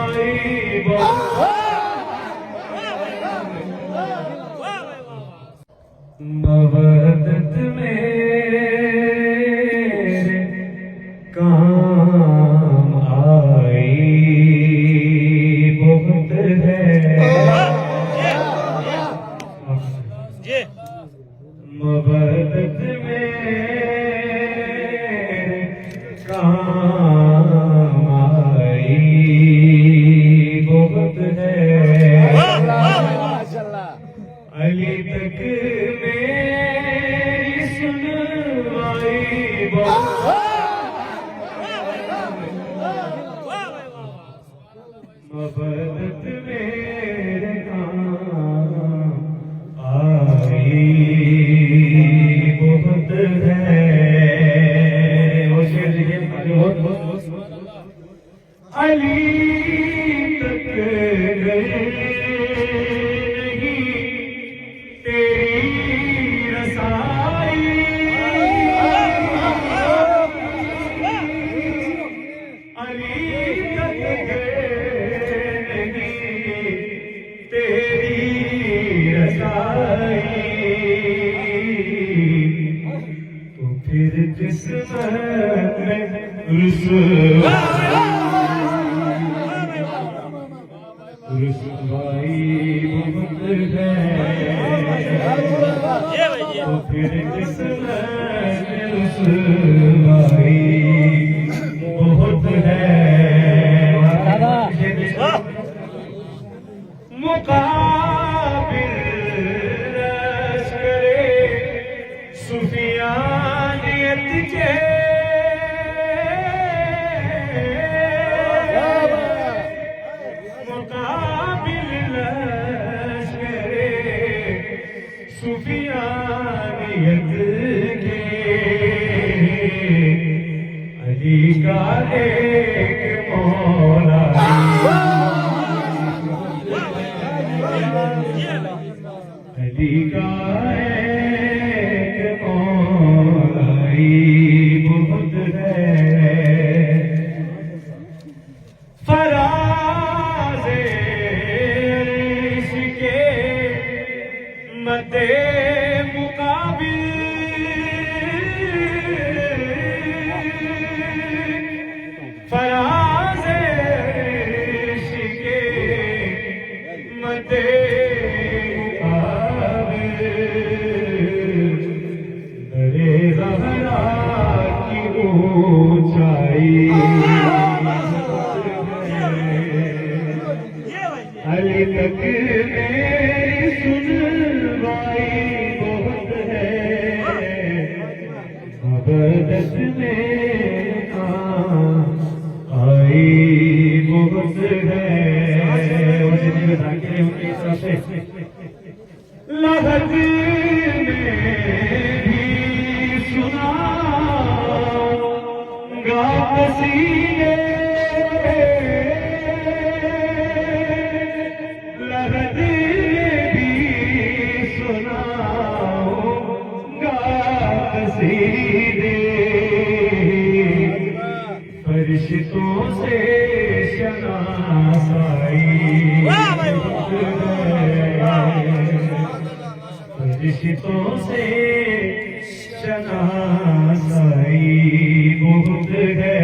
आई मोहब्बत मेरे काम आई बहुत है मोहब्बत मेरे काम आई बहुत है अली तक मेरी सुनवाई मोहब्बत मेरे काम आई बहुत है वो शेर लिखे अली तक गए तो फिर किस्मत में रुसवाई बहुत है तो फिर किस्मत में रुसवाई बहुत है मुकाबिल सुफियानियत के मुकाबिल लश्करे सुफियानियत के अली का एक मौला अली का बहुत है फराज़े इसके मद्दे मुकाबिल फराज़े इसके मद्दे अली तक मेरी सुनवाई बहुत है मोहब्बत में आई बहुत है लगत में भी सुना गा कसीदे फरिश्तों से शनासाई फरिश्तों से शनासाई बहुत है